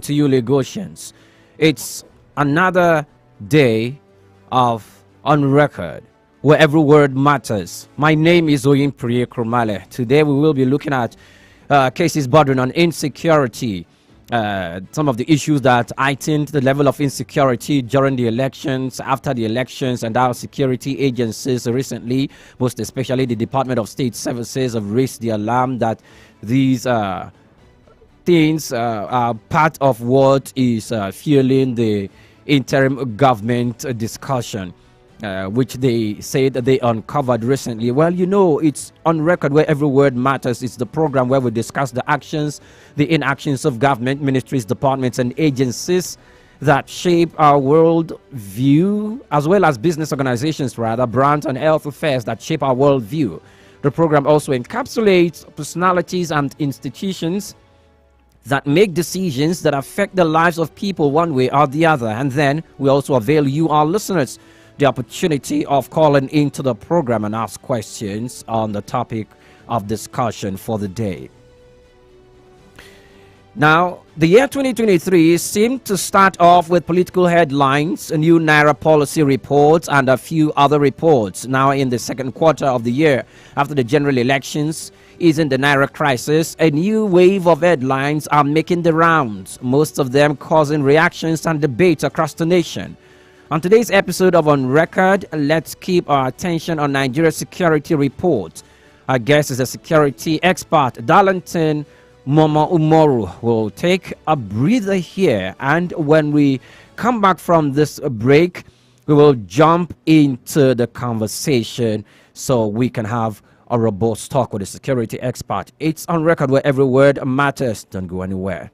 to you, Lagosians. It's another day of On Record, where every word matters. My name is Oyin Priye Kromale. Today we will be looking at cases bordering on insecurity, some of the issues that heightened the level of insecurity during the elections, after the elections, and our security agencies recently, most especially the Department of State Services, have raised the alarm that these things are part of what is fueling the interim government discussion, which they said that they uncovered recently. Well, you know, it's On Record, where every word matters. It's the program where we discuss the actions, the inactions of government, ministries, departments, and agencies that shape our world view, as well as business organizations, rather, brands and health affairs that shape our world view. The program also encapsulates personalities and institutions that make decisions that affect the lives of people one way or the other. And then we also avail you, our listeners, the opportunity of calling into the program and ask questions on the topic of discussion for the day. Now, the year 2023 seemed to start off with political headlines, a new Naira policy report, and a few other reports. Now, in the second quarter of the year, after the general elections, is in the Naira crisis, a new wave of headlines are making the rounds, most of them causing reactions and debates across the nation. On today's episode of On Record, let's keep our attention on Nigeria's security report. Our guest is a security expert, Darlington Momo Umoru. Will take a breather here, and when we come back from this break, we will jump into the conversation so we can have a robust talk with a security expert. It's On Record, where every word matters. Don't go anywhere.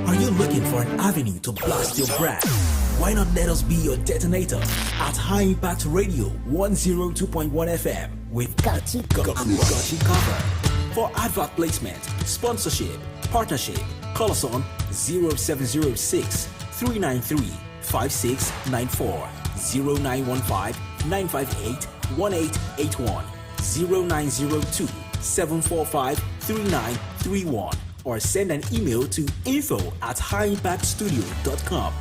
Are you looking for an avenue to blast your brand? Why not let us be your detonator at High Impact Radio 102.1 FM with Got You Covered. For advert placement, sponsorship, partnership, call us on 0706 393 5694 0915 958 1881 0902 745 3931 or send an email to info@highimpactstudio.com.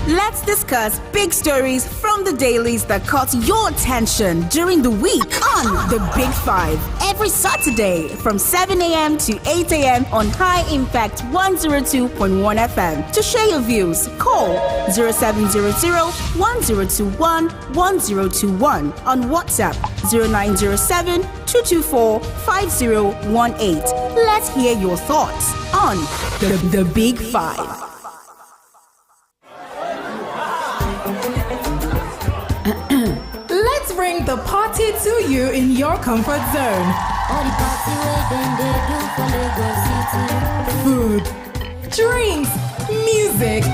Let's discuss big stories from the dailies that caught your attention during the week on The Big Five. Every Saturday from 7 a.m. to 8 a.m. on High Impact 102.1 FM. To share your views, call 0700-1021-1021 on WhatsApp 0907-224-5018. Let's hear your thoughts on The Big Five. Let's bring the party to you in your comfort zone. Food, drinks, music,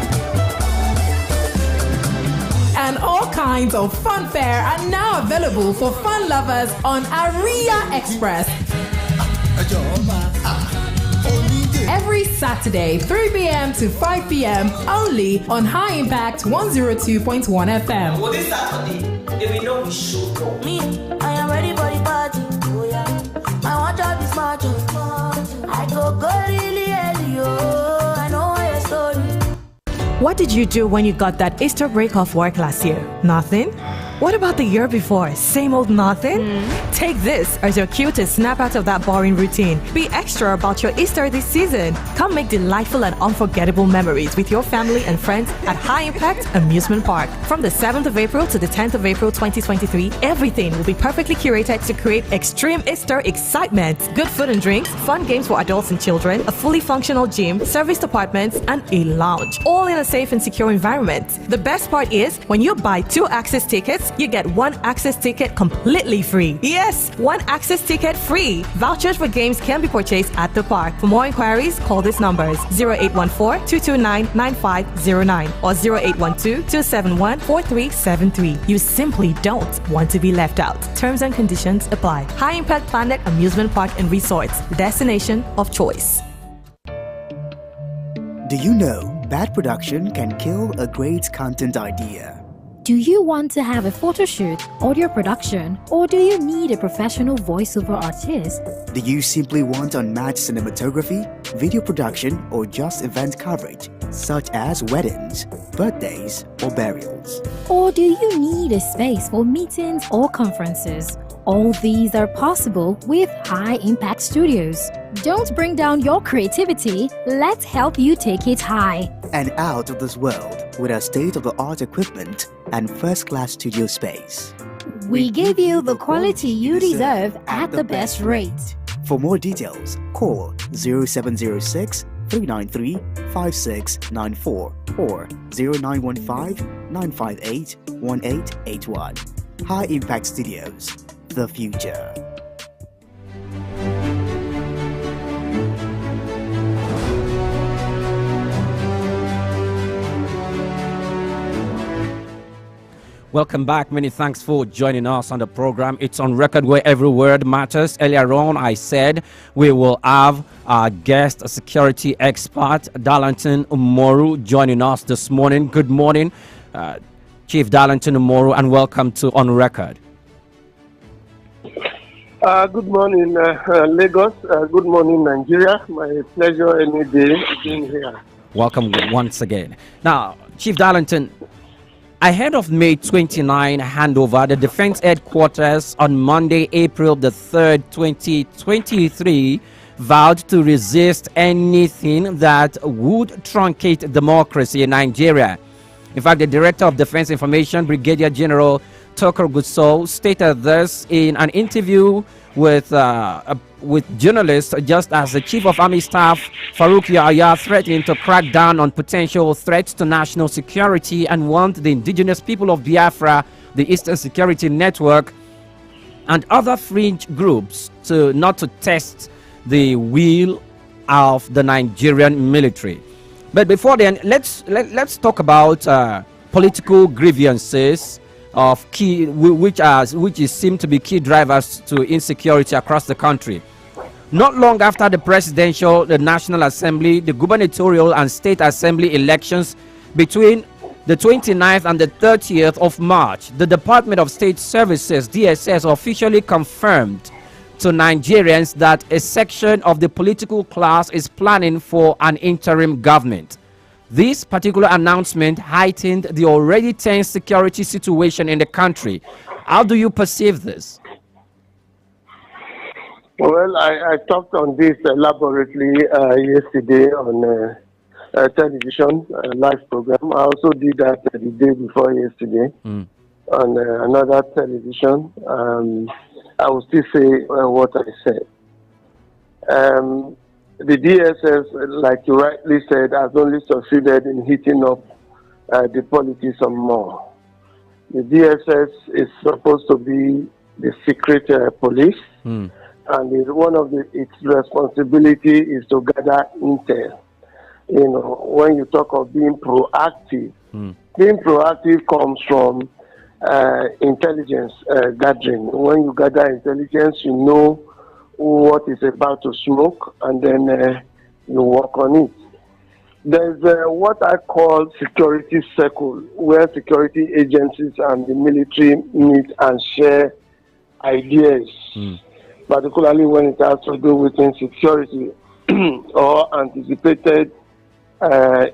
and all kinds of fun fare are now available for fun lovers on Aria Express. Every Saturday, 3 p.m. to 5 p.m. only on High Impact 102.1 FM. Well, this Saturday, if we know we should go. Me, I am ready for the party. Oh yeah, I want to be smart. I go really early. Oh, I know your story. What did you do when you got that Easter break off work last year? Nothing? What about the year before? Same old nothing? Take this as your cue to snap out of that boring routine. Be extra about your Easter this season. Come make delightful and unforgettable memories with your family and friends at High Impact Amusement Park. From the 7th of April to the 10th of April 2023, everything will be perfectly curated to create extreme Easter excitement. Good food and drinks, fun games for adults and children, a fully functional gym, service departments, and a lounge. All in a safe and secure environment. The best part is, when you buy 2 access tickets, you get 1 access ticket completely free. Yes, 1 access ticket free. Vouchers for games can be purchased at the park. For more inquiries, call these numbers 0814-229-9509 or 0812-271-4373. You simply don't want to be left out. Terms and conditions apply. High Impact Planet Amusement Park and Resorts, destination of choice. Do you know bad production can kill a great content idea? Do you want to have a photo shoot, audio production, or do you need a professional voiceover artist? Do you simply want unmatched cinematography, video production, or just event coverage, such as weddings, birthdays, or burials? Or do you need a space for meetings or conferences? All these are possible with High Impact Studios. Don't bring down your creativity, let's help you take it high. And out of this world with our state-of-the-art equipment and first-class studio space. We give you the quality you deserve at the best rate. For more details, call 0706 393 5694 or 0915 958 1881. High Impact Studios, the future. Welcome back. Many thanks for joining us on the program. It's on record where every word matters. Earlier on, I said we will have our guest security expert, Darlington Umoru, joining us this morning. Good morning, Chief Darlington Umoru, and welcome to On Record. Good morning, Lagos. Good morning, Nigeria. My pleasure any day being here. Welcome once again. Now, Chief Darlington, ahead of May 29 handover, the Defense Headquarters on Monday, April the 3rd, 2023, vowed to resist anything that would truncate democracy in Nigeria. In fact, the Director of Defense Information, Brigadier General Tucker Gusau, stated this in an interview with journalists just as the Chief of Army Staff Farouk Yahya threatening to crack down on potential threats to national security and warned the indigenous people of Biafra, the Eastern Security Network, and other fringe groups not to test the will of the Nigerian military. But before then, let's talk about political grievances of key which seem to be key drivers to insecurity across the country. Not long after the presidential, the National Assembly, the gubernatorial and state assembly elections between the 29th and the 30th of March, the Department of State Services, DSS, officially confirmed to Nigerians that a section of the political class is planning for an interim government. This particular announcement heightened the already tense security situation in the country. How do you perceive this? Well, I talked on this elaborately yesterday on television, live program. I also did that the day before yesterday on another television. I will still say what I said. The DSS, like you rightly said, has only succeeded in heating up the politics some more. The DSS is supposed to be the secret police, and one of its responsibility is to gather intel. You know, when you talk of being proactive, being proactive comes from intelligence gathering. When you gather intelligence, you know what is about to smoke, and then you work on it. There's what I call security circle, where security agencies and the military meet and share ideas, particularly when it has to do with insecurity or anticipated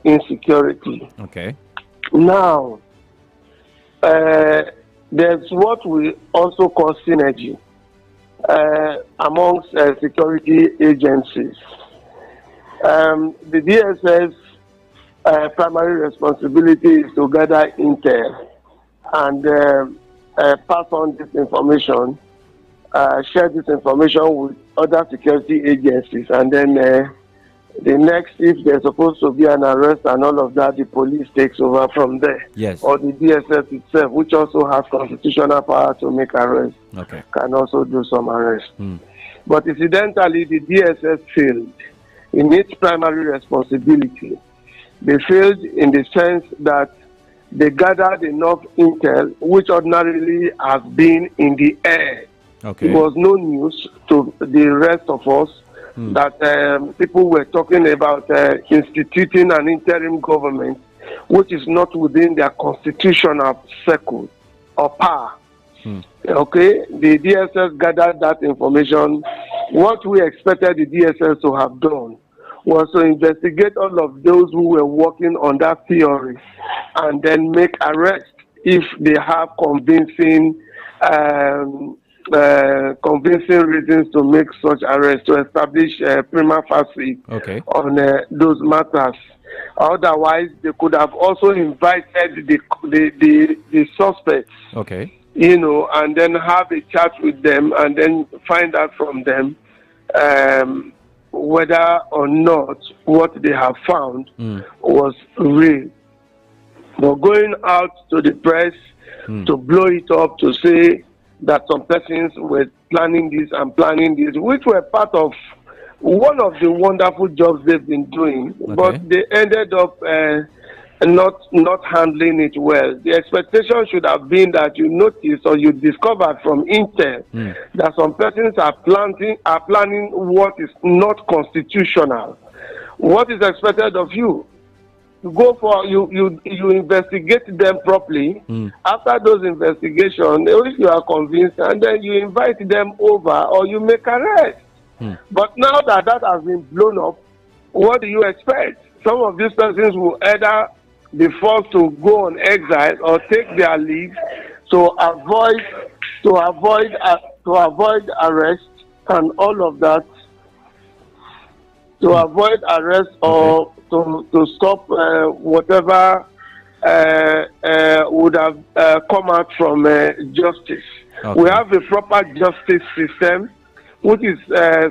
insecurity. Okay. Now, there's what we also call synergy amongst security agencies. The DSS primary responsibility is to gather intel and pass on this information, share this information with other security agencies, and then the next, if there's supposed to be an arrest and all of that, the police takes over from there. Yes. Or the DSS itself, which also has constitutional power to make arrests, can also do some arrests. But incidentally, the DSS failed in its primary responsibility. They failed in the sense that they gathered enough intel, which ordinarily has been in the air. It was no news to the rest of us that people were talking about instituting an interim government which is not within their constitutional circle or power. Okay, the DSS gathered that information. What we expected the DSS to have done was to investigate all of those who were working on that theory and then make arrests if they have convincing reasons to make such arrests to establish prima facie on those matters. Otherwise, they could have also invited the suspects. Okay. And then have a chat with them and then find out from them whether or not what they have found was real. But going out to the press to blow it up, to say that some persons were planning this and planning this, which were part of one of the wonderful jobs they've been doing, but they ended up not handling it well. The expectation should have been that you noticed or you discovered from intel that some persons are planning what is not constitutional. What is expected of you? You go for you investigate them properly. After those investigations, if you are convinced, and then you invite them over or you make arrest. But now that has been blown up, what do you expect? Some of these persons will either be forced to go on exile or take their leave to avoid arrest and all of that, to avoid arrest or to stop whatever would have come out from justice. We have a proper justice system which is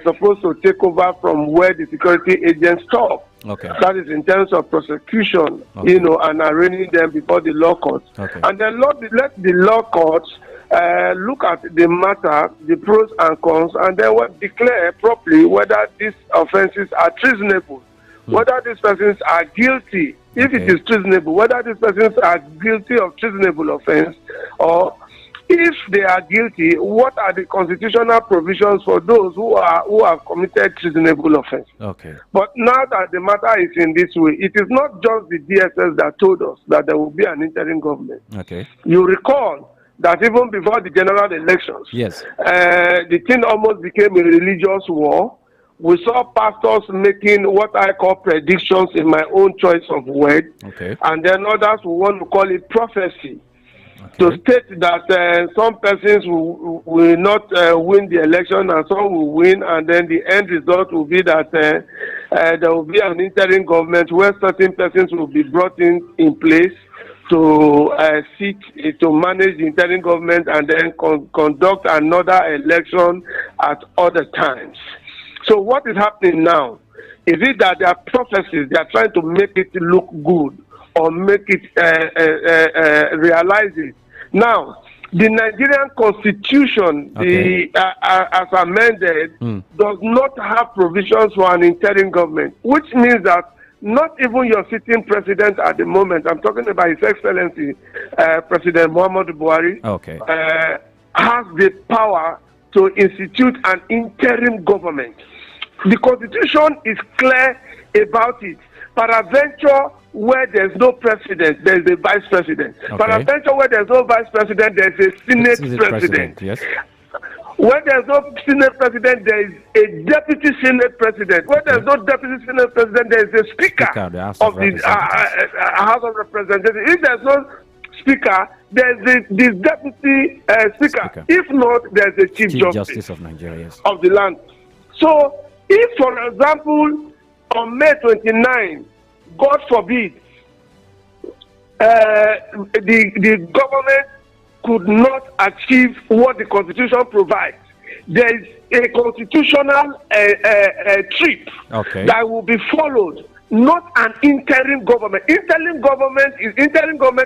supposed to take over from where the security agents stop. That is in terms of prosecution, and arraigning them before the law courts. And then let the law courts look at the matter, the pros and cons, and then declare properly whether these offenses are treasonable, whether these persons are guilty. If it is treasonable, whether these persons are guilty of treasonable offense, or if they are guilty, what are the constitutional provisions for those who have committed treasonable offense? But now that the matter is in this way, it is not just the DSS that told us that there will be an interim government. You recall that even before the general elections, the thing almost became a religious war. We saw pastors making what I call predictions in my own choice of word, and then others will want to call it prophecy. To state that some persons will not win the election and some will win, and then the end result will be that there will be an interim government where certain persons will be brought in place to sit to manage the interim government and then conduct another election at other times. So what is happening now? Is it that there are prophecies, they are trying to make it look good or make it realize it? Now, the Nigerian Constitution, as amended, does not have provisions for an interim government, which means that not even your sitting president at the moment, I'm talking about His Excellency President Muhammadu Buhari, has the power to institute an interim government. The Constitution is clear about it. Peradventure, where there's no president, there's a vice president. Peradventure, where there's no vice president, there's a Senate president. Where there's no Senate president, there is a deputy Senate president. Where there's no deputy Senate president, there is a speaker of the House of Representatives. If there's no speaker, there's the deputy speaker. If not, there's a chief justice of Nigeria of the land. So, if, for example, on May 29, God forbid, the government could not achieve what the Constitution provides, there is a constitutional trip that will be followed, not an interim government. Interim government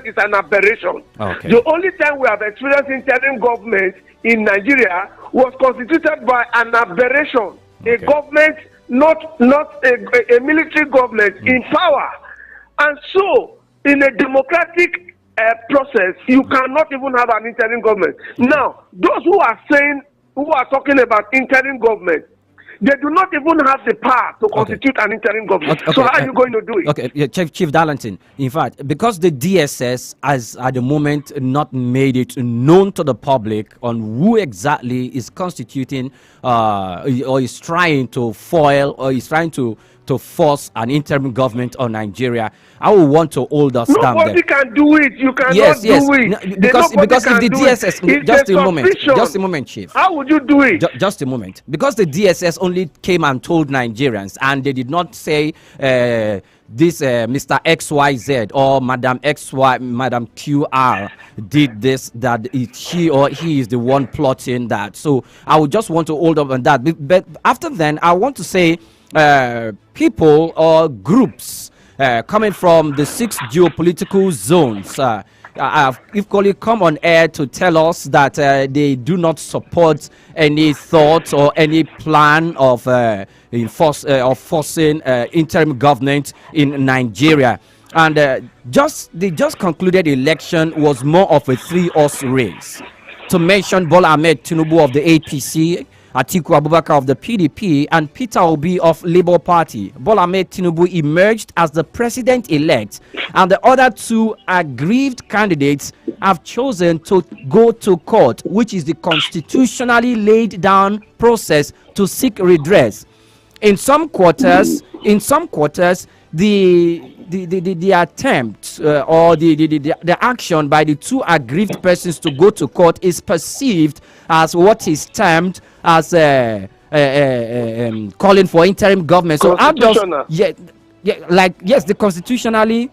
is an aberration. The only time we have experienced interim government in Nigeria was constituted by an aberration, a government, not a military government in power. And so, in a democratic process, you cannot even have an interim government. Now, those who are talking about interim government, They do not even have the power to constitute an interim government. So how are you going to do it? Okay, yeah, Chief Darlington. In fact, because the DSS has at the moment not made it known to the public on who exactly is constituting or is trying to foil or is trying to force an interim government on Nigeria, I will want to hold us down there. Nobody can do it. You cannot do it. No, because if the DSS, just a moment, Chief. How would you do it? Just a moment. Because the DSS only came and told Nigerians, and they did not say this Mr. XYZ or Madam XY, Madam QR did this, that she or he is the one plotting that. So I would just want to hold up on that. But after then, I want to say people or groups coming from the 6 geopolitical zones have equally come on air to tell us that they do not support any thought or any plan of forcing interim government in Nigeria. And the just concluded election was more of a 3-horse race. To mention Bola Ahmed Tinubu of the APC, Atiku Abubakar of the PDP, and Peter Obi of Labour Party. Bola Ahmed Tinubu emerged as the president-elect, and the other 2 aggrieved candidates have chosen to go to court, which is the constitutionally laid down process to seek redress. In some quarters, the attempt or the action by the 2 aggrieved persons to go to court is perceived as what is termed as calling for interim government. So how does the constitutionally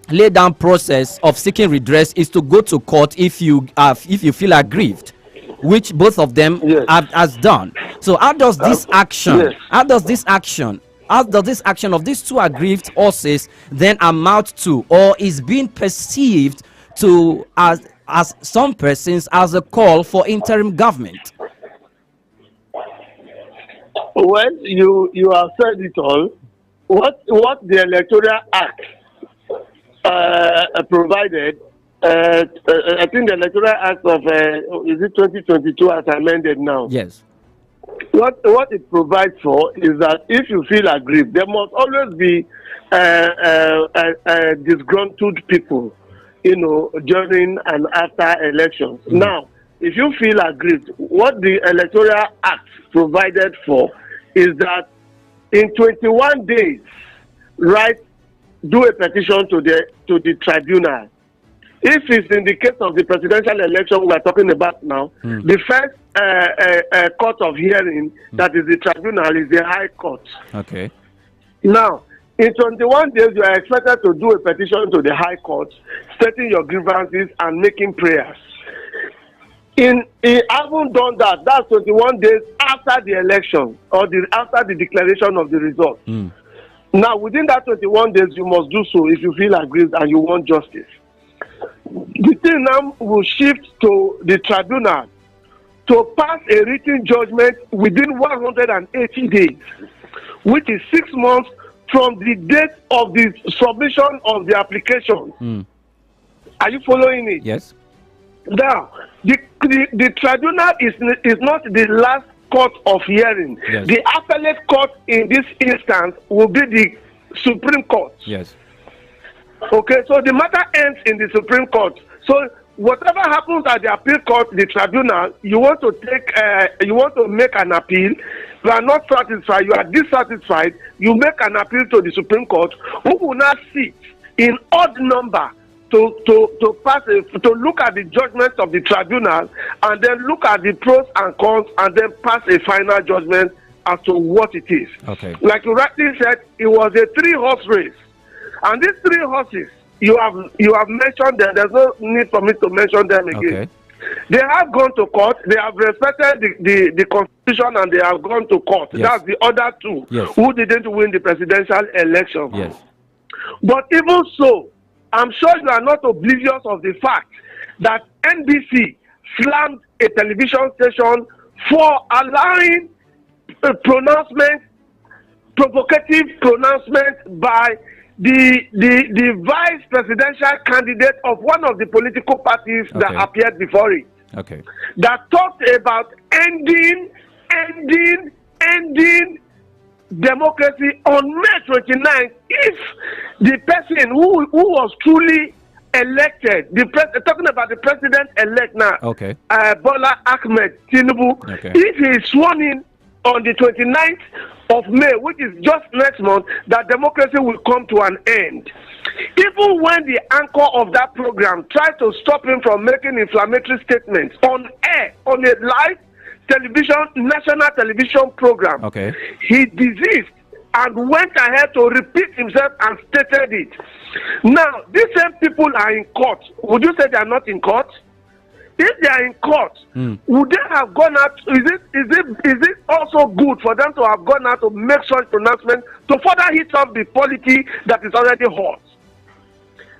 laid down process of seeking redress is to go to court if you feel aggrieved, which both of them has done. So how does this action of these 2 aggrieved horses then amount to, or is being perceived to as some persons as a call for interim government? Well, you have said it all. What the Electoral Act provided, I think the Electoral Act of is it 2022 as amended now? Yes. What it provides for is that if you feel aggrieved, there must always be disgruntled people, during and after elections. Now, if you feel aggrieved, what the Electoral Act provided for is that in 21 days, do a petition to the tribunal. If it's in the case of the presidential election we are talking about now, the first court of hearing, that is the tribunal, is the High Court. Okay. Now, in 21 days, you are expected to do a petition to the High Court, stating your grievances and making prayers. He haven't done that. That's 21 days after the election or after the declaration of the result. Now, within that 21 days, you must do so if you feel aggrieved and you want justice. The thing now will shift to the tribunal to pass a written judgment within 180 days, which is 6 months from the date of the submission of the application. Are you following it? Yes. Now, the tribunal is not the last court of hearing. Yes. The appellate court in this instance will be the Supreme Court. Yes. Okay, so the matter ends in the Supreme Court. So whatever happens at the appeal court, the tribunal, you want to make an appeal. You are not satisfied. You are dissatisfied. You make an appeal to the Supreme Court, who will not sit in odd number to look at the judgment of the tribunal and then look at the pros and cons and then pass a final judgment as to what it is. Okay. Like you rightly said, it was a 3-horse race. And these 3 horses, you have mentioned them. There's no need for me to mention them again. Okay. They have gone to court. They have respected the constitution and they have gone to court. Yes. That's the other 2 Yes. who didn't win the presidential election. Yes. But even so, I'm sure you are not oblivious of the fact that NBC slammed a television station for allowing a provocative pronouncement by the vice presidential candidate of one of the political parties that appeared before it. Okay. That talked about ending ending democracy on May 29th if the person who was truly elected, talking about the president-elect now, Bola Ahmed Tinubu, if he is sworn in on the 29th of May, which is just next month, that democracy will come to an end. Even when the anchor of that program tried to stop him from making inflammatory statements on air, on a live television, national television program, he desisted and went ahead to repeat himself and stated it. Now, these same people are in court. Would you say they are not in court? If they are in court, would they have gone out? Is it also good for them to have gone out to make such pronouncements to further heat up the polity that is already hot?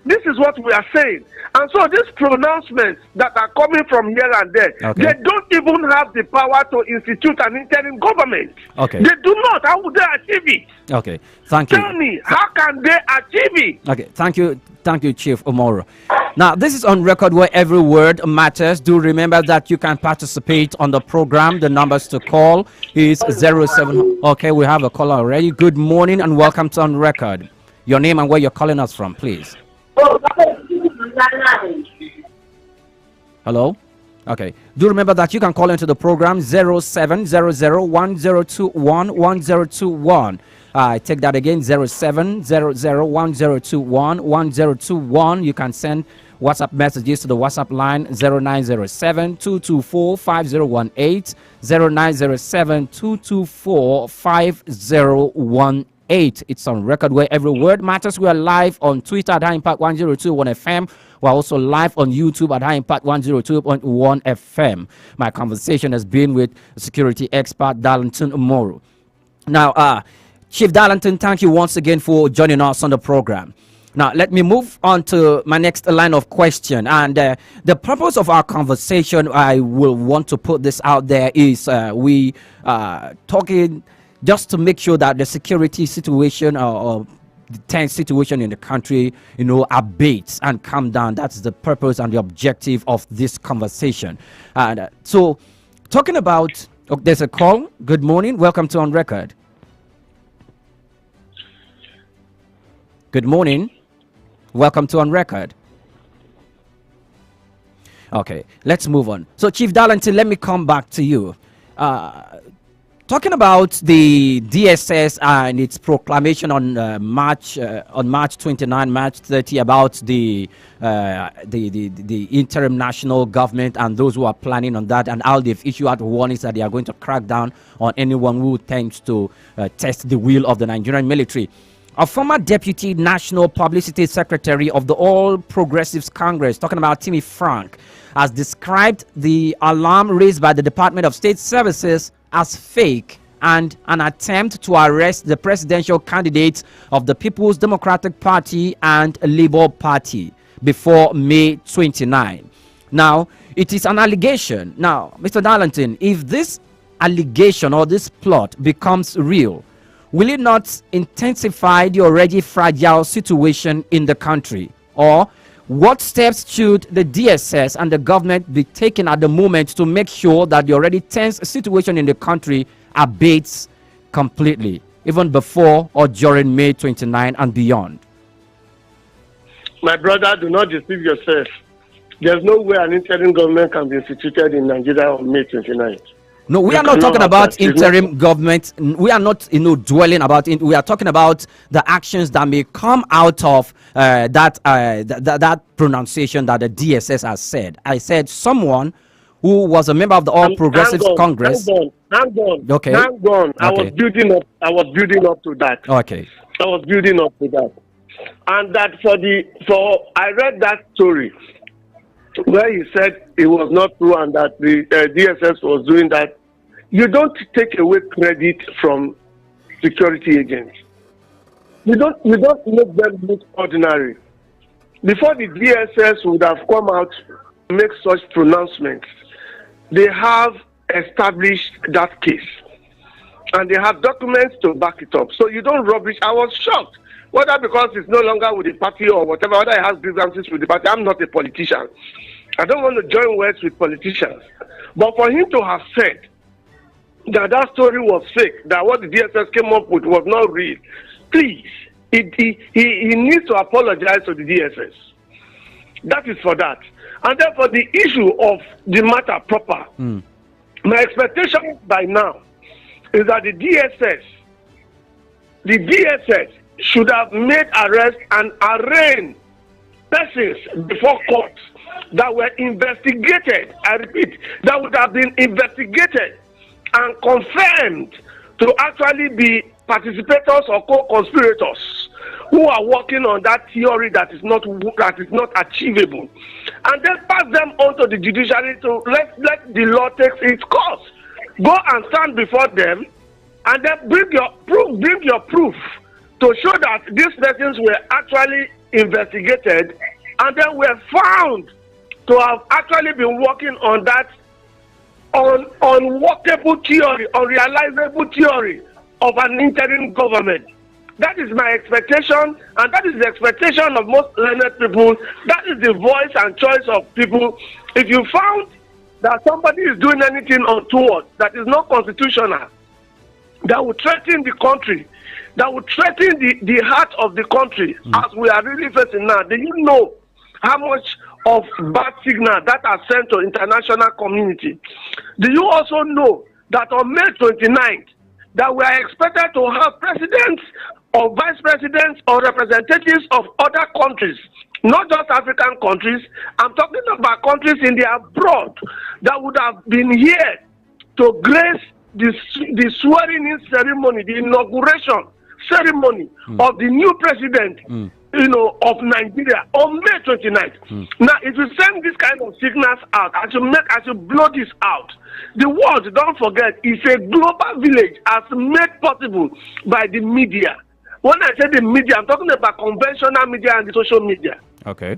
This is what we are saying. And so these pronouncements that are coming from here and there, they don't even have the power to institute an interim government. They do not. How would they achieve it? Okay, thank you. Tell me, how can they achieve it? Okay, thank you, Chief Omoro. Now, this is on record where every word matters. Do remember that you can participate on the program. The numbers to call is 07. Okay, we have a caller already. Good morning and welcome to On Record. Your name and where you're calling us from, please. Hello? Okay. Do remember that you can call into the program 070010211021. I take that again, 070010211021. You can send WhatsApp messages to the WhatsApp line 0907-224-5018, 0907-224-5018. It's on record where every word matters. We are live on Twitter at High Impact 1021 FM. We're also live on YouTube at High Impact 102.1 FM. My conversation has been with security expert Darlington Omoro. Now, Chief Darlington, thank you once again for joining us on the program. Now, let me move on to my next line of question. And the purpose of our conversation, I will want to put this out there, is we talking just to make sure that the security situation or the tense situation in the country, abates and calm down. That's the purpose and the objective of this conversation. And so, talking about, there's a call. Good morning. Welcome to On Record. Good morning. Welcome to On Record. Okay, let's move on. So, Chief Darlington, let me come back to you. Talking about the DSS and its proclamation on March 29, March 30 about the interim national government and those who are planning on that, and how they've issued out warnings that they are going to crack down on anyone who tends to test the will of the Nigerian military. A former deputy national publicity secretary of the All Progressives Congress, talking about Timmy Frank, has described the alarm raised by the Department of State Services as fake and an attempt to arrest the presidential candidates of the People's Democratic Party and Labour Party before May 29. Now, it is an allegation. Now, Mr. Darlington, if this allegation or this plot becomes real, will it not intensify the already fragile situation in the country? Or what steps should the DSS and the government be taking at the moment to make sure that the already tense situation in the country abates completely, even before or during May 29 and beyond? My brother, do not deceive yourself. There's no way an interim government can be instituted in Nigeria on May 29. No, we are not talking about interim government. We are not, dwelling about it. We are talking about the actions that may come out of that pronunciation that the DSS has said. I said someone who was a member of the All Progressives Congress. Hang on. Okay. Hang on. I was building up to that. Okay. I was building up to that, and that I read that story where he said it was not true and that the DSS was doing that. You don't take away credit from security agents. You don't make them look ordinary. Before the DSS would have come out to make such pronouncements, they have established that case. And they have documents to back it up. So you don't rubbish. I was shocked. Whether because it's no longer with the party or whatever, whether it has grievances with the party. I'm not a politician. I don't want to join words with politicians. But for him to have said that story was fake, that what the DSS came up with was not real, please, he needs to apologize to the DSS. That is for that. And then for the issue of the matter proper, my expectation by now is that the DSS should have made arrests and arraigned persons before court that were investigated. I repeat, that would have been investigated and confirmed to actually be participators or co-conspirators who are working on that theory that is not achievable, and then pass them on to the judiciary to let the law take its course. Go and stand before them, and then bring your proof to show that these persons were actually investigated and then were found to have actually been working on that unworkable theory, unrealizable theory of an interim government. That is my expectation, and that is the expectation of most learned people. That is the voice and choice of people. If you found that somebody is doing anything untoward that is not constitutional, that would threaten the country, that would threaten the heart of the country, as we are really facing now, do you know how much of bad signal that are sent to international community? Do you also know that on May 29th, that we are expected to have presidents or vice presidents or representatives of other countries, not just African countries? I'm talking about countries in the abroad that would have been here to grace the swearing-in ceremony, the inauguration ceremony of the new president, of Nigeria on May 29th. Now, if you send this kind of signals out, as you blow this out, the world, don't forget, is a global village as made possible by the media. When I say the media, I'm talking about conventional media and the social media. Okay.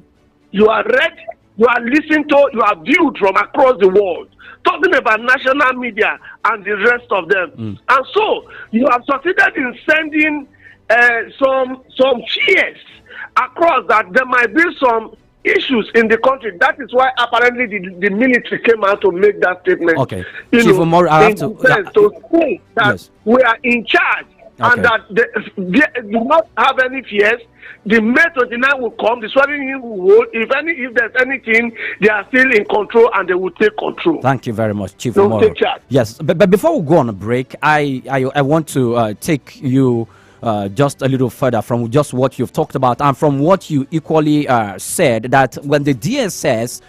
You are read, you are listened to, you are viewed from across the world. Talking about national media and the rest of them. And so, you have succeeded in sending some fears across that there might be some issues in the country. That is why apparently the military came out to make that statement. Okay. Chief Umaru, I have to say that we are in charge, and that they do not have any fears. The May 29 will come, the swearing-in will hold. If there's anything, they are still in control and they will take control. Thank you very much, Chief Umaru. Take charge. Yes, but before we go on a break, I want to take you just a little further from just what you've talked about and from what you equally said, that when the DSS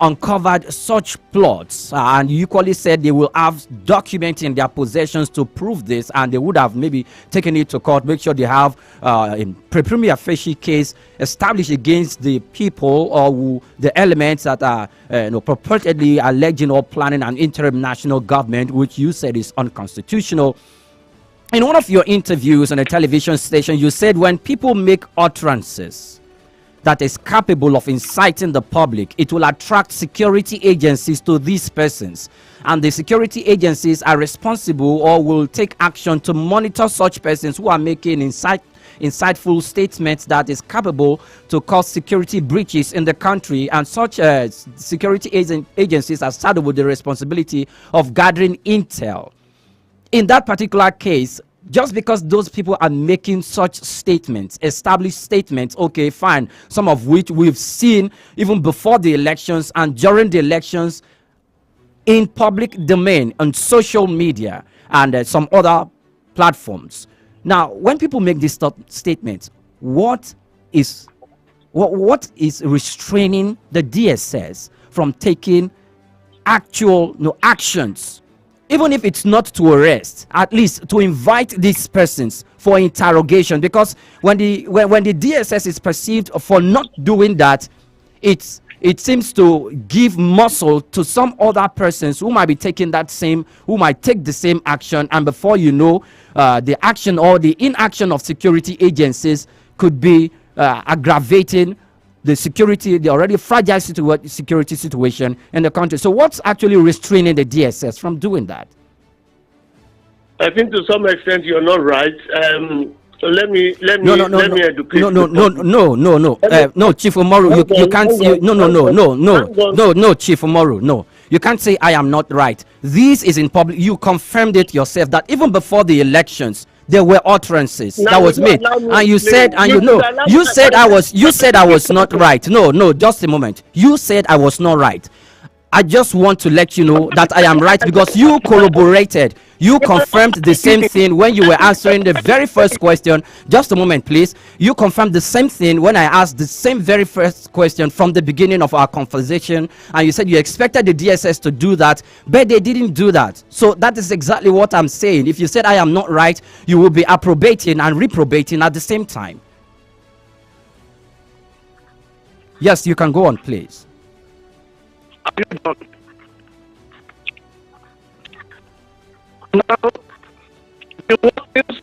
uncovered such plots and you equally said they will have documents in their possessions to prove this, and they would have maybe taken it to court, make sure they have a prima facie case established against the people or the elements that are purportedly alleging or planning an interim national government, which you said is unconstitutional. In one of your interviews on a television station, you said when people make utterances that is capable of inciting the public, it will attract security agencies to these persons, and the security agencies are responsible or will take action to monitor such persons who are making insightful statements that is capable to cause security breaches in the country, and such security agencies are saddled with the responsibility of gathering intel. In that particular case, just because those people are making such statements, established statements, okay, fine, some of which we've seen even before the elections and during the elections in public domain, on social media and some other platforms. Now, when people make these statements, what is restraining the DSS from taking actual actions? Even if it's not to arrest, at least to invite these persons for interrogation, because when the DSS is perceived for not doing that, it seems to give muscle to some other persons who might be taking who might take the same action, and before you know, the action or the inaction of security agencies could be aggravating the already fragile security situation in the country. So what's actually restraining the DSS from doing that? I think to some extent you're not right. Let me educate. No, Chief Umaru, you can't. No, Chief Umaru, no. You can't say I am not right. This is in public. You confirmed it yourself that even before the elections, there were utterances Now, that was you made, allow me and you to said, explain. and You should allow you me said to you said I was not right. No, just a moment. You said I was not right. I just want to let you know that I am right because you corroborated. You confirmed the same thing when you were answering the very first question. Just a moment, please. You confirmed the same thing when I asked the same very first question from the beginning of our conversation. And you said you expected the DSS to do that, but they didn't do that. So that is exactly what I'm saying. If you said I am not right, you will be approbating and reprobating at the same time. Yes, you can go on, please. Now, the workings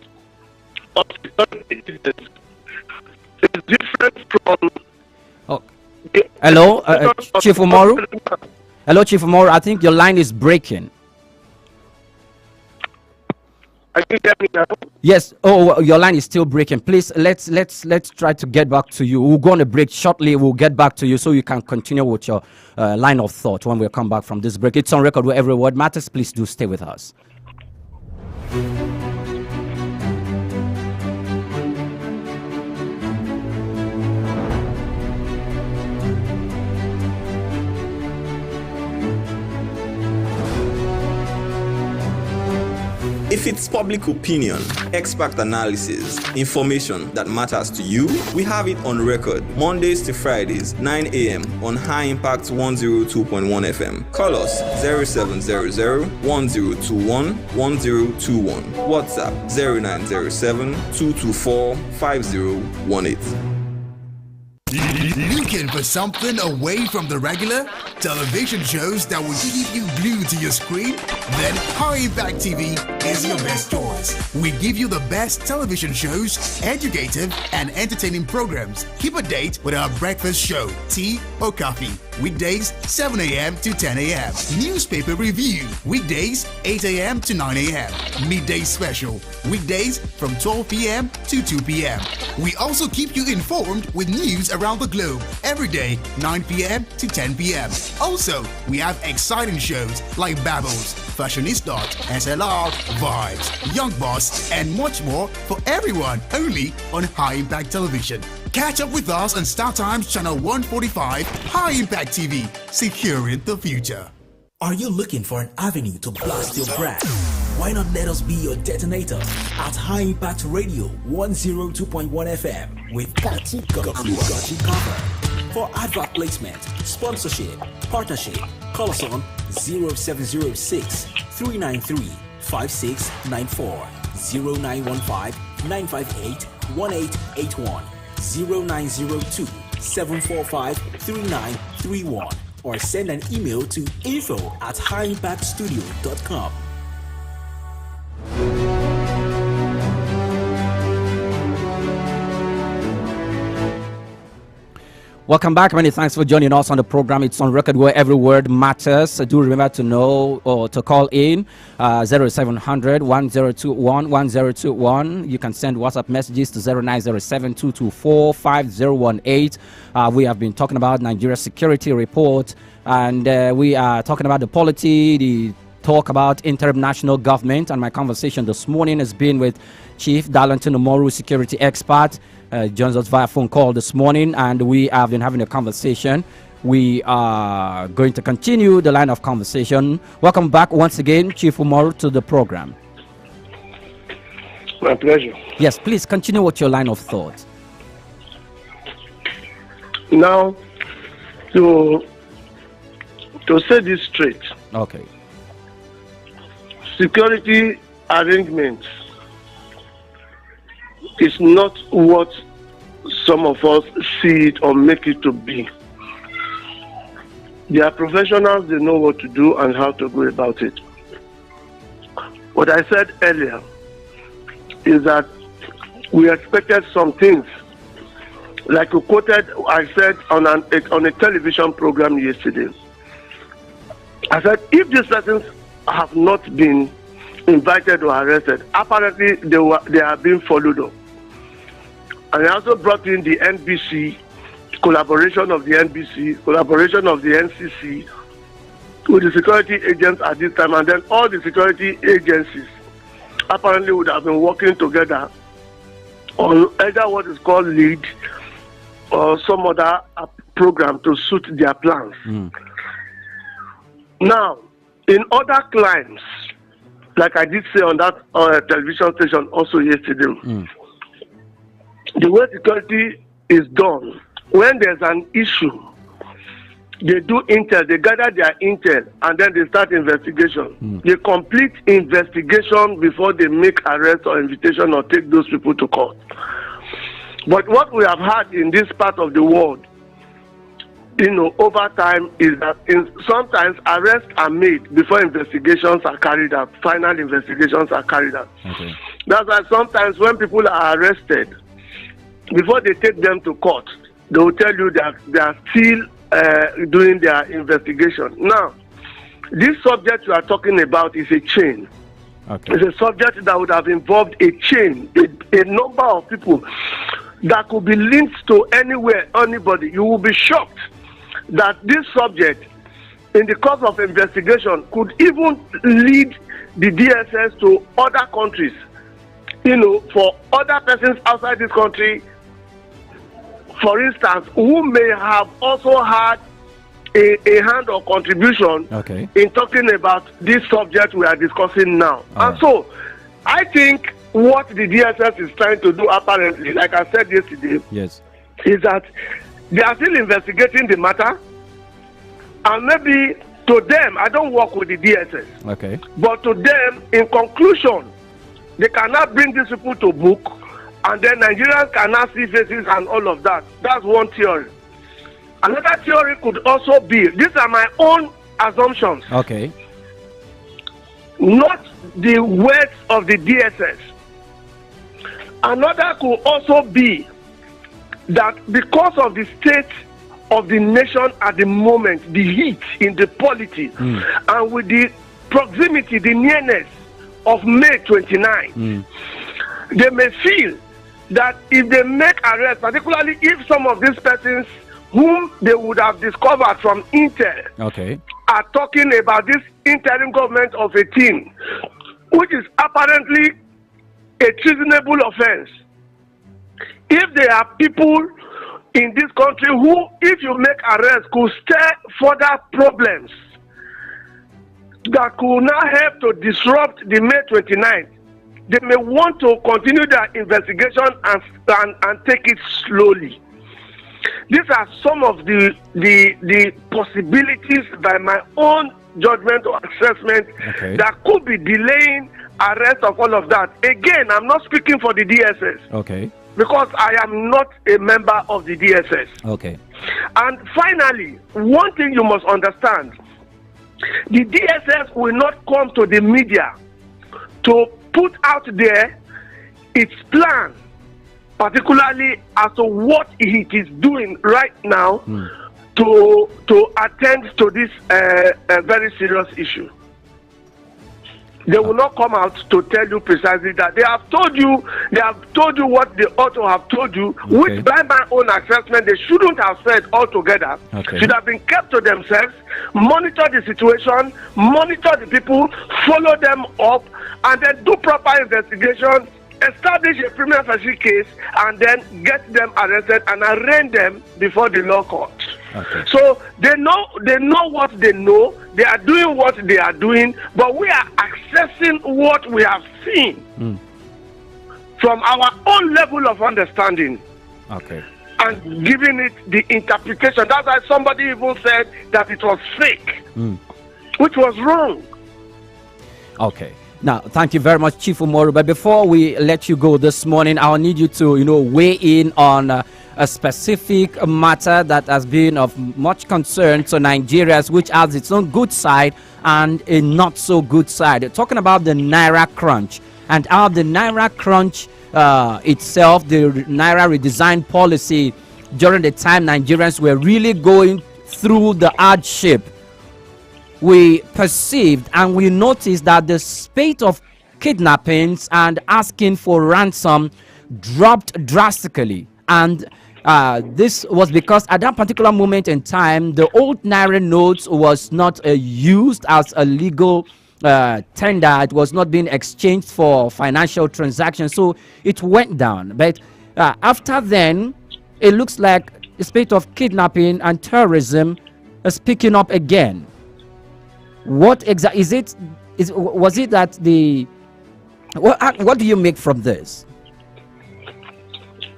of security is different from. Oh, hello, Chief Umaru. Hello, Chief Umaru. I think your line is breaking. Are you hear me now? Yes. Oh, your line is still breaking. Please, let's try to get back to you. We'll go on a break shortly. We'll get back to you so you can continue with your line of thought when we come back from this break. It's on record where every word matters. Please do stay with us. If it's public opinion, expert analysis, information that matters to you, we have it on record Mondays to Fridays, 9 a.m. on High Impact 102.1 FM. Call us 0700-1021-1021. WhatsApp 0907-224-5018. Looking for something away from the regular? Television shows that will keep you glued to your screen? Then High Impact TV is your best choice. We give you the best television shows, educative and entertaining programs. Keep a date with our breakfast show, tea or coffee. Weekdays 7 a.m. to 10 a.m. Newspaper review. Weekdays 8 a.m. to 9 a.m. Midday special. Weekdays from 12 p.m. to 2 p.m. We also keep you informed with news around the globe every day 9 p.m. to 10 p.m. Also, we have exciting shows like Babbles, Fashionista, SLR, Vibes, Young Boss, and much more for everyone only on High Impact Television. Catch up with us on StarTimes Channel 145, High Impact TV, securing the future. Are you looking for an avenue to blast your brand? Why not let us be your detonator at High Impact Radio 102.1 FM with Got You Covered. For advert placement, sponsorship, partnership, call us on 0706 393 5694 0915 958 1881 0902 745 3931 or send an email to info@highimpactstudio.com. Welcome back. Many thanks for joining us on the program. It's on record where every word matters. Do remember to know or to call in 0700 1021 1021. You can send WhatsApp messages to 0907 224 5018. We have been talking about Nigeria's security report, and we are talking about the polity, the talk about international government. And my conversation this morning has been with Chief Darlington Umaru, security expert. Joins us via phone call this morning, and we have been having a conversation. We are going to continue the line of conversation. Welcome back once again, Chief Umaru, to the program. My pleasure. Yes, please continue with your line of thought. Now, to say this straight. Okay. Security arrangements is not what some of us see it or make it to be. They are professionals, they know what to do and how to go about it. What I said earlier is that we expected some things. Like you quoted, I said on a television program yesterday. I said, if these persons have not been invited or arrested, apparently they are being followed up. And I also brought in the NBC, collaboration of the NBC, collaboration of the NCC, with the security agents at this time, and then all the security agencies apparently would have been working together on either what is called lead or some other program to suit their plans. Now, in other climes, like I did say on that television station also yesterday, the way security is done, when there's an issue, they do intel, they gather their intel, and then they start investigation. They complete investigation before they make arrest or invitation or take those people to court. But what we have had in this part of the world, over time, is that sometimes arrests are made before investigations are carried out, final investigations are carried out. Okay. That's why sometimes when people are arrested, before they take them to court, they will tell you that they are still doing their investigation. Now, this subject you are talking about is a chain. Okay. It's a subject that would have involved a chain, a number of people that could be linked to anybody. You will be shocked that this subject, in the course of investigation, could even lead the DSS to other countries. For other persons outside this country, for instance, who may have also had a hand or contribution in talking about this subject we are discussing now. And so, I think what the DSS is trying to do, apparently, like I said yesterday, is that they are still investigating the matter, and maybe to them, I don't work with the DSS, but to them, in conclusion, they cannot bring these people to book, and then Nigerians cannot see faces and all of that. That's one theory. Another theory could also be, these are my own assumptions, not the words of the DSS. Another could also be that because of the state of the nation at the moment, the heat in the politics, and with the proximity, the nearness of May 29, they may feel that if they make arrests, particularly if some of these persons whom they would have discovered from Intel are talking about this interim government of 18, which is apparently a treasonable offense. If there are people in this country who, if you make arrests, could stir further problems that could now help to disrupt the May 29th, they may want to continue their investigation and take it slowly. These are some of the possibilities by my own judgment or assessment that could be delaying arrest of all of that. Again, I'm not speaking for the DSS. Because I am not a member of the DSS. And finally, one thing you must understand, the DSS will not come to the media to put out there its plan, particularly as to what it is doing right now to attend to this very serious issue. They will not come out to tell you precisely that. They have told you what they ought to have told you, which by my own assessment they shouldn't have said altogether. Should have been kept to themselves, monitor the situation, monitor the people, follow them up, and then do proper investigation, establish a prima facie case, and then get them arrested and arraign them before the law court. So they know what they know, they are doing what they are doing, but we are accessing what we have seen from our own level of understanding and giving it the interpretation. That's why somebody even said that it was fake, which was wrong. Now, thank you very much, Chief Umoru. But before we let you go this morning, I'll need you to, weigh in on a specific matter that has been of much concern to Nigerians, which has its own good side and a not so good side. Talking about the Naira Crunch and how the Naira Crunch itself, the Naira redesign policy during the time Nigerians were really going through the hardship. We perceived and we noticed that the spate of kidnappings and asking for ransom dropped drastically, and this was because at that particular moment in time, the old naira notes was not used as a legal tender. It was not being exchanged for financial transactions, so it went down. But after then, it looks like the spate of kidnapping and terrorism is picking up again. What exactly is it? Was it that the what do you make from this?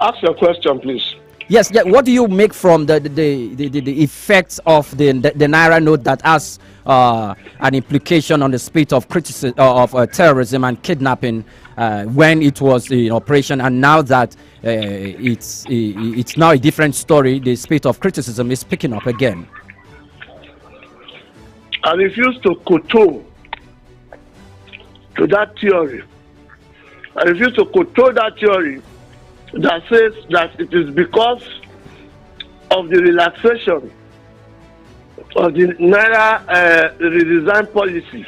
Ask your question, please. Yes, yeah. What do you make from the effects of the naira note that has an implication on the spate of criticism of terrorism and kidnapping when it was in operation, and now that it's now a different story, the spate of criticism is picking up again? I refuse to kowtow to that theory. I refuse to kowtow that theory that says that it is because of the relaxation of the Naira redesign policy,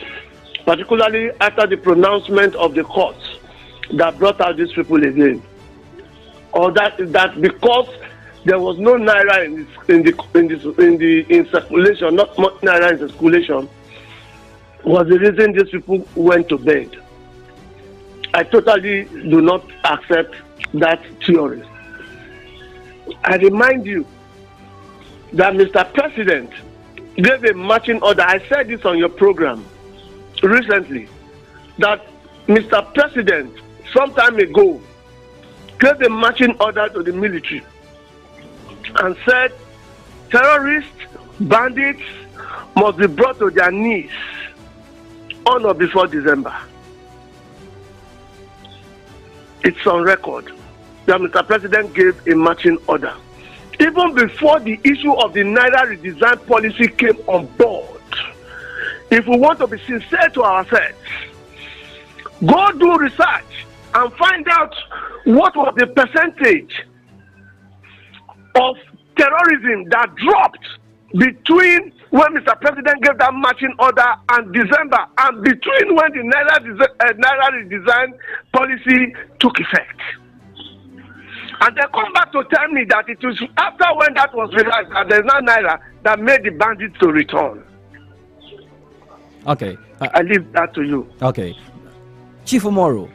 particularly after the pronouncement of the courts that brought out these people again, or that because there was no Naira in circulation, not much Naira in circulation, was the reason these people went to bed. I totally do not accept that theory. I remind you that Mr. President gave a marching order. I said this on your program recently, that Mr. President some time ago gave a marching order to the military and said terrorists, bandits must be brought to their knees on or before December. It's on record that Mr. President gave a marching order. Even before the issue of the Naira redesign policy came on board, if we want to be sincere to ourselves, go do research and find out what was the percentage of terrorism that dropped between when Mr. President gave that marching order and December, and between when the Naira redesign policy took effect. And they come back to tell me that it was after when that was realized that there's no Naira that made the bandits to return. Okay. I leave that to you. Okay. Chief Omoro,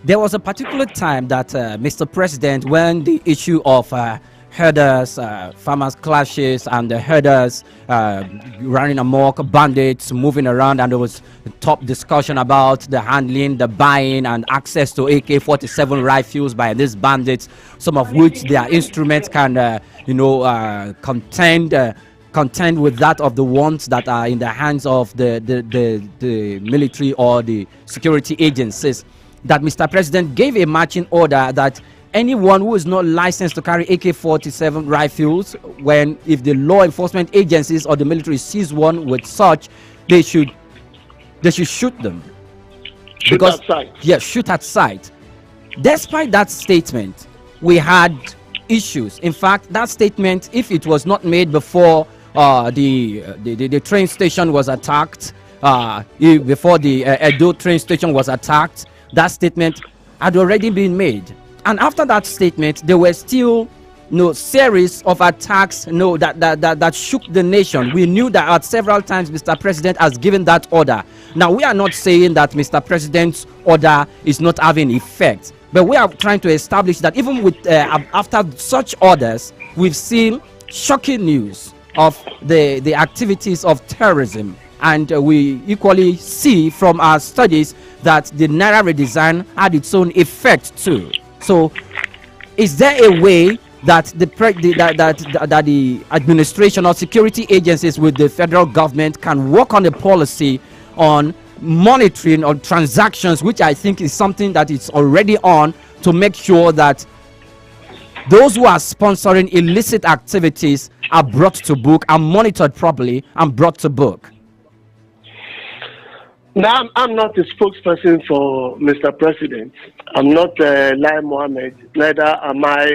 there was a particular time that Mr. President, when the issue of herders, farmers clashes, and the herders running amok, bandits moving around, and there was a top discussion about the handling, the buying, and access to AK-47 rifles by these bandits, some of which their instruments can, contend with that of the ones that are in the hands of the military or the security agencies. That Mr. President gave a marching order that anyone who is not licensed to carry AK-47 rifles, if the law enforcement agencies or the military sees one with such, they should shoot them. Shoot at sight. Yes, shoot at sight. Despite that statement, we had issues. In fact, that statement, if it was not made before the train station was attacked, before the Edo train station was attacked, that statement had already been made. And after that statement, there were still series of attacks that shook the nation. We knew that at several times Mr. President has given that order. Now, we are not saying that Mr. President's order is not having effect, but we are trying to establish that even with after such orders, we've seen shocking news of the activities of terrorism. And we equally see from our studies that the Naira redesign had its own effect too. So, is there a way that the administration or security agencies with the federal government can work on a policy on monitoring on transactions, which I think is something that is already on, to make sure that those who are sponsoring illicit activities are brought to book, are monitored properly, and brought to book? Now, I'm not a spokesperson for Mr. President. I'm not Lai Mohammed. Neither am I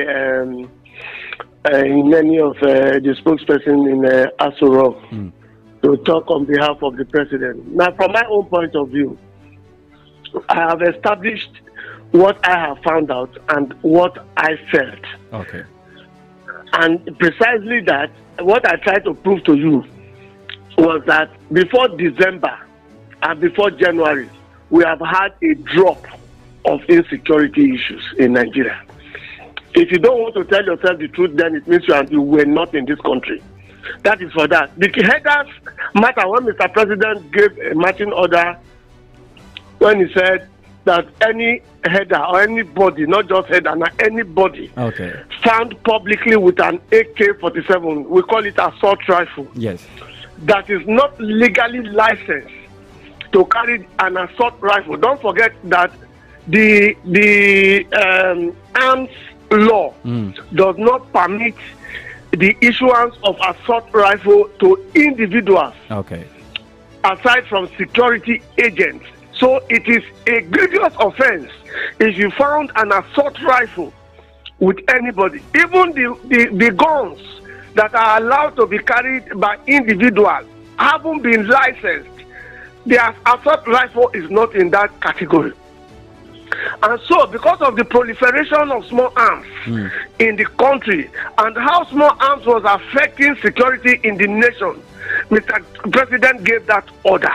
in any of the spokesperson in Aso Rock to talk on behalf of the president. Now, from my own point of view, I have established what I have found out and what I felt. Okay. And precisely that, what I tried to prove to you was that before December and before January, we have had a drop of insecurity issues in Nigeria. If you don't want to tell yourself the truth, then it means you were not in this country. That is for that. The headers matter. When Mr. President gave a marching order, when he said that any header or anybody, not just header, anybody found publicly with an AK-47, we call it assault rifle. Yes. That is not legally licensed to carry an assault rifle. Don't forget that the arms law does not permit the issuance of assault rifle to individuals. Aside from security agents. So it is a grievous offense if you found an assault rifle with anybody. Even the guns that are allowed to be carried by individuals haven't been licensed. The assault rifle is not in that category. And so, because of the proliferation of small arms in the country and how small arms was affecting security in the nation, Mr. President gave that order,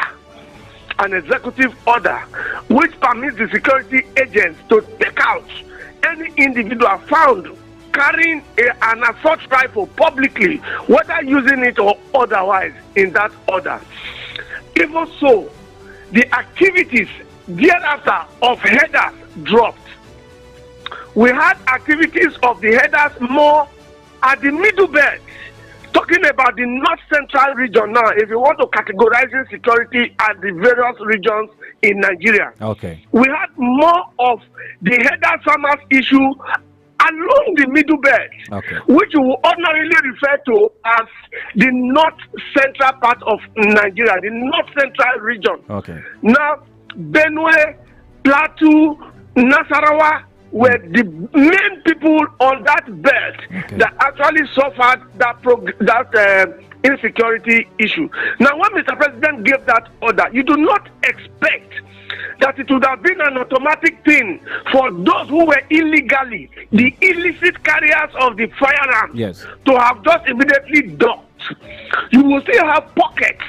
an executive order, which permits the security agents to take out any individual found carrying an assault rifle publicly, whether using it or otherwise, in that order. Even so, the activities thereafter of headers dropped. We had activities of the headers more at the middle belt, talking about the north central region now, if you want to categorize insecurity at the various regions in Nigeria. We had more of the header farmers issue along the middle belt, which you will ordinarily refer to as the north central part of Nigeria, the north central region. Now, Benue, Plateau, Nasarawa were the main people on that belt that actually suffered that insecurity issue. Now, when Mr. President gave that order, you do not expect that it would have been an automatic thing for those who were illegally, the illicit carriers of the firearms, to have just immediately ducked. You will still have pockets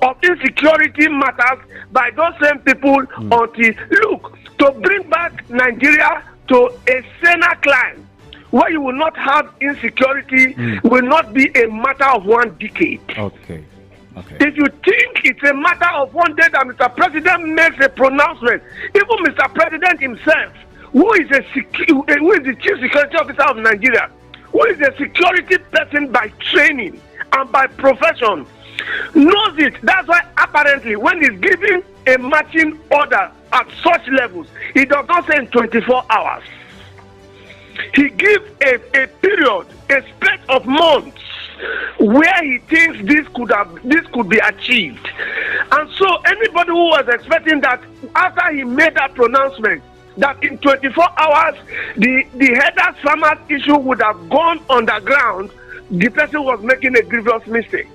of insecurity matters by those same people until, look, to bring back Nigeria to a saner climb where you will not have insecurity will not be a matter of 1 decade. If you think it's a matter of 1 day that Mr. President makes a pronouncement, even Mr. President himself, who is the chief security officer of Nigeria, who is a security person by training and by profession, knows it. That's why apparently when he's giving a marching order at such levels, he does not say in 24 hours. He gives a period, a space of months where he thinks this could be achieved. And so anybody who was expecting that after he made that pronouncement, that in 24 hours the headers farmers issue would have gone underground, the person was making a grievous mistake.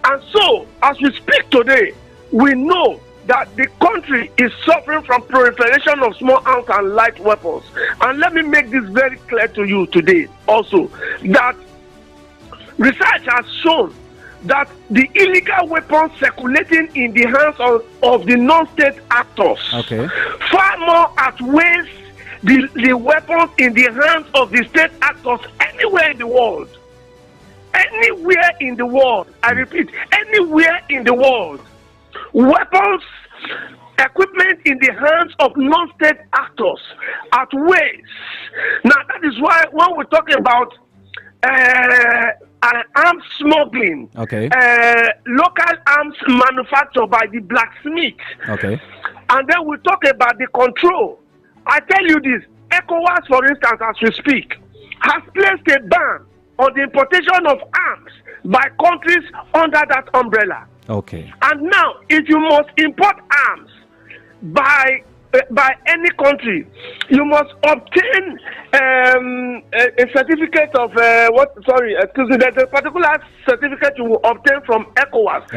And so, as we speak today, we know that the country is suffering from proliferation of small arms and light weapons. And let me make this very clear to you today also, that research has shown that the illegal weapons circulating in the hands of the non-state actors far more outweighs the weapons in the hands of the state actors anywhere in the world. Anywhere in the world, I repeat, anywhere in the world, weapons, equipment in the hands of non-state actors outweighs. Now, that is why when we talk about arms smuggling, local arms manufactured by the blacksmith, and then we talk about the control. I tell you this, ECOWAS, for instance, as we speak, has placed a ban on the importation of arms by countries under that umbrella. And now, if you must import arms by any country, you must obtain a certificate of there's a particular certificate you will obtain from ECOWAS.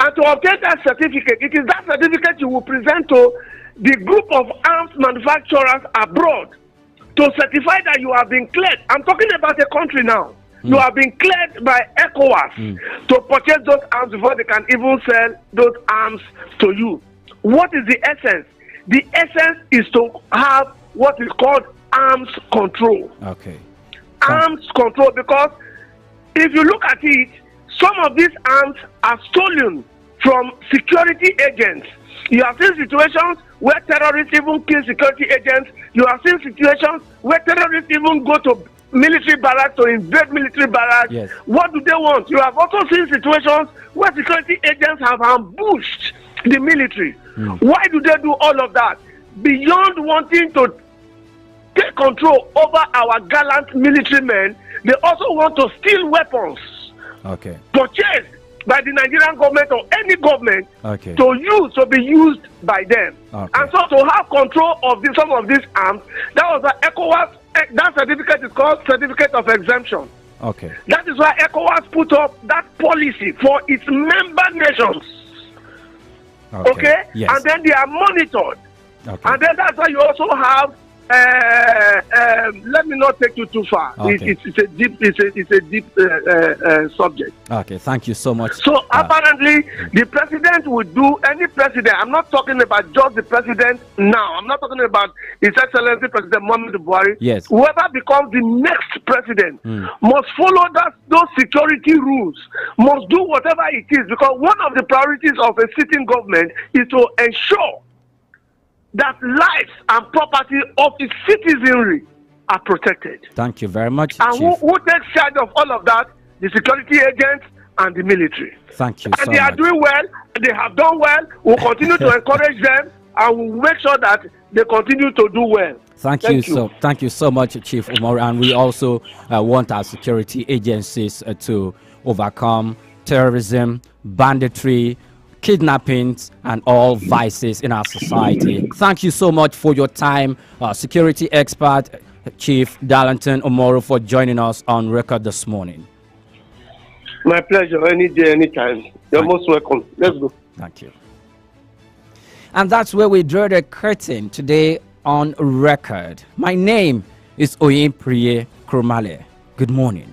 And to obtain that certificate, it is that certificate you will present to the group of arms manufacturers abroad to certify that you have been cleared. I'm talking about a country now. You have been cleared by ECOWAS to purchase those arms before they can even sell those arms to you. What is the essence? The essence is to have what is called arms control. Okay. Arms control, because if you look at it, some of these arms are stolen from security agents. You have seen situations where terrorists even kill security agents. You have seen situations where terrorists even go to military barracks to invade military barracks. Yes. What do they want? You have also seen situations where security agents have ambushed the military. Why do they do all of that? Beyond wanting to take control over our gallant military men, they also want to steal weapons. Okay. Purchased by the Nigerian government or any government to be used by them. Okay. And so to have control of some of these arms, that was the ECOWAS. That certificate is called Certificate of Exemption. Okay. That is why ECOWAS put up that policy for its member nations. Okay? Yes. And then they are monitored. Okay. And then that's why you also have let me not take you too far. Okay. It's a deep subject. Okay, thank you so much. So apparently, the president would do any president. I'm not talking about just the president now. I'm not talking about His Excellency President Muhammadu Buhari. Yes. Whoever becomes the next president must follow those security rules. Must do whatever it is, because one of the priorities of a sitting government is to ensure that lives and property of its citizenry are protected. Thank you very much, And Chief. who takes charge of all of that? The security agents and the military. Thank you And so they are much. doing well. They have done well. We'll continue to encourage them, and we'll make sure that they continue to do well. Thank you so much, Chief Umar. And we also want our security agencies to overcome terrorism, banditry, kidnappings, and all vices in our society. Thank you so much for your time, security expert Chief Darlington Omoro, for joining us on record this morning. My pleasure. Any day, anytime. You're most welcome. Let's go. Thank you. And that's where we draw the curtain today on record. My name is Oyin Priye Kromale. Good morning.